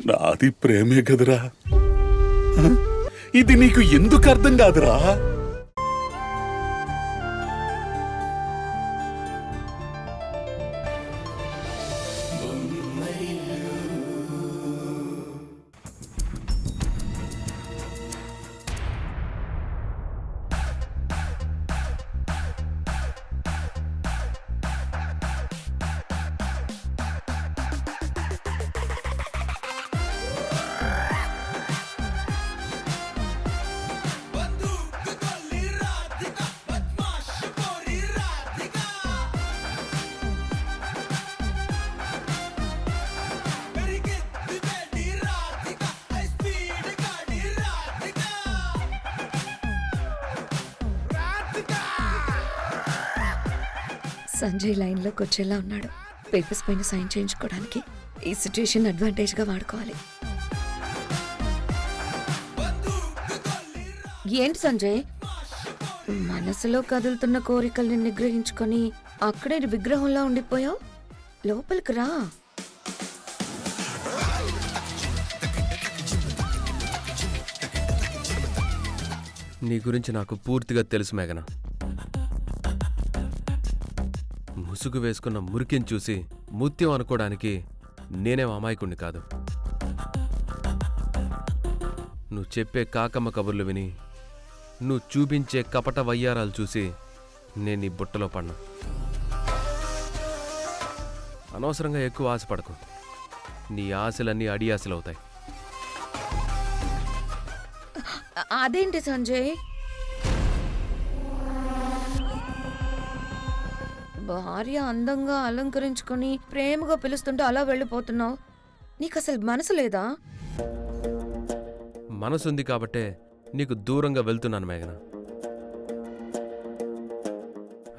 నాది ప్రేమే కదరా. ఇది నీకు ఎందుకు అర్థం కాదురా? సంజయ్ లైన్లోకి వచ్చేలా ఉన్నాడు. పేపర్స్ పైన సైన్ చేయించుకోవడానికి ఈ సిచ్యుయేషన్ అడ్వాంటేజ్గా వాడుకోవాలి. ఏంటి సంజయ్, మనసులో కదులుతున్న కోరికల్ని నిగ్రహించుకొని అక్కడే విగ్రహంలా ఉండిపోయావు? లోపలికి రా. నీ గురించి నాకు పూర్తిగా తెలుసు మేఘన. ముసుగు వేసుకున్న మురికిని చూసి ముత్యం అనుకోవడానికి నేనేం అమాయకుణ్ణి కాదు. నువ్వు చెప్పే కాకమ్మ కబుర్లు విని, నువ్వు చూపించే కపట వయ్యారాలు చూసి నేను నీ బుట్టలో పడ్డా. అనవసరంగా ఎక్కువ ఆశపడకు. నీ ఆశలన్నీ అడి ఆశలవుతాయి. అదేంటి సంజయ్, భార్య అందంగా అలంకరించుకొని ప్రేమగా పిలుస్తుంటే అలా వెళ్ళిపోతున్నావు? నీకు అసలు మనసు లేదా? మనసుంది కాబట్టే నీకు దూరంగా వెళ్తున్నాను మేఘన.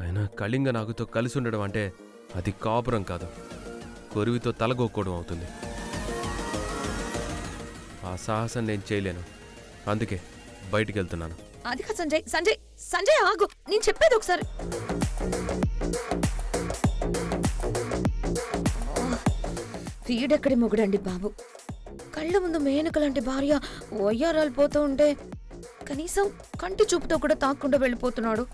అయినా కళింగ నాగుతో కలిసి ఉండడం అంటే అది కాపురం కాదు, కొరివితో తలగొక్కోవడం అవుతుంది. ఆ సాహసం నేను చేయలేను, అందుకే బయటికి వెళ్తున్నాను. అది కాదు సంజయ్, సంజయ్ సంజయ్ ఆగు, నేను చెప్పేది ఒకసారి. వీడెక్కడి మొగుడండి బాబు, కళ్ళ ముందు మేనకలాంటి భార్య వయ్యారాలు పోతూ ఉంటే కనీసం కంటి చూపుతో కూడా తాక్కుండా వెళ్ళిపోతున్నాడు.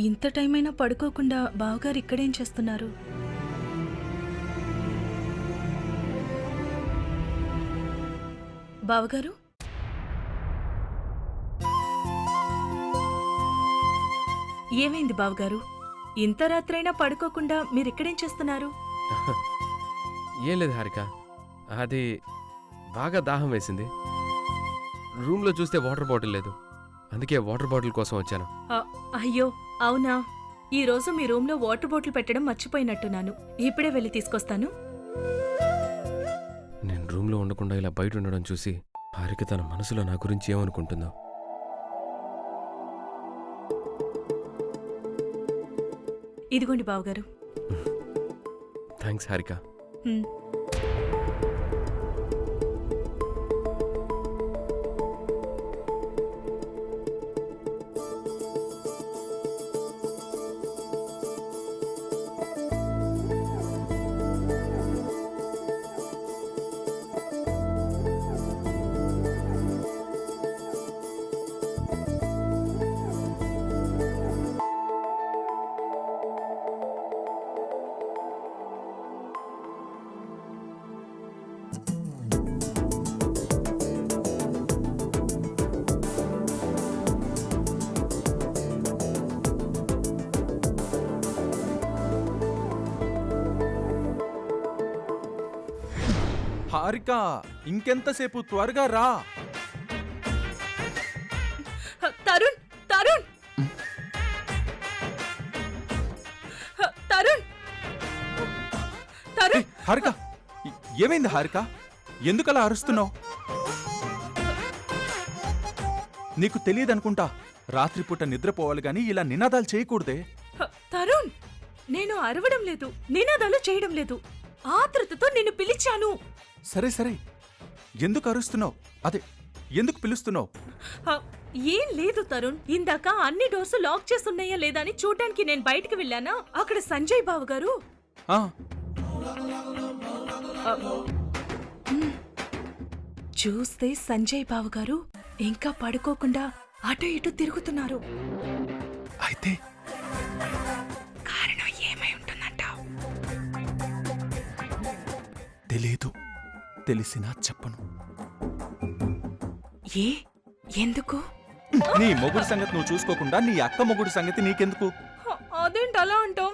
ఇంత టైం అయినా పడుకోకుండా బావగారు ఇక్కడేం చేస్తున్నారు? బావగారు, ఏమైంది బావగారు? ఇంత రాత్రైనా పడుకోకుండా మీరిక్కడేం చేస్తున్నారు? ఏం లేదు హారిక, అది బాగా దాహం వేసింది. రూమ్లో చూస్తే వాటర్ బాటిల్ లేదు, అందుకే వాటర్ బాటిల్ కోసం వచ్చాను. అయ్యో అవునా, ఈరోజు మీ రూమ్లో వాటర్ బాటిల్ పెట్టడం మర్చిపోయినట్టున్నాను. ఇప్పుడే వెళ్ళి తీసుకొస్తాను. నేను రూమ్లో ఉండకుండా ఇలా బయట ఉండడం చూసి హారిక తన మనసులో నా గురించి ఏమనుకుంటుందో. ఇదిగోండి బావగారు. థ్యాంక్స్ హారిక. హారిక, ఇంకెంతసేపు? త్వరగా రా. తరుణ్, తరుణ్, తరుణ్, తరుణ్. హారిక, ఏమైంది హారిక? ఎందుకలా అరుస్తున్నావు? నీకు తెలియదనుకుంటా. రాత్రిపూట నిద్రపోవాలి గాని ఇలా నినాదాలు చేయకూడదే. తరుణ్, నేను అరవడం లేదు, నినాదాలు చేయడం లేదు. ఆతృతతో నిన్ను పిలిచాను. సరే సరే, ఎందుకు అరుస్తున్నావు? అదే ఎందుకు పిలుస్తున్నావు? ఏం లేదు తరుణ్, ఇందాక అన్ని డోర్స్ లాక్ చేస్తున్నాయా లేదా అని చూడటానికి నేను బయటికి వెళ్ళానా, అక్కడ సంజయ్ బావ గారు ఆ, చూస్తే సంజయ్ బావ గారు ఇంకా పడుకోకుండా అటు ఇటు తిరుగుతున్నారు. అయితే కారణం ఏమై ఉంటుందంటావ్? తెలీదు. తెలిసినా చెప్పను. ఎందుకు? నీ మొగుడు సంగతి నువ్వు చూసుకోకుండా నీ అక్క మొగుడు సంగతి నీకెందుకు? అదేంటి అలా అంటాం?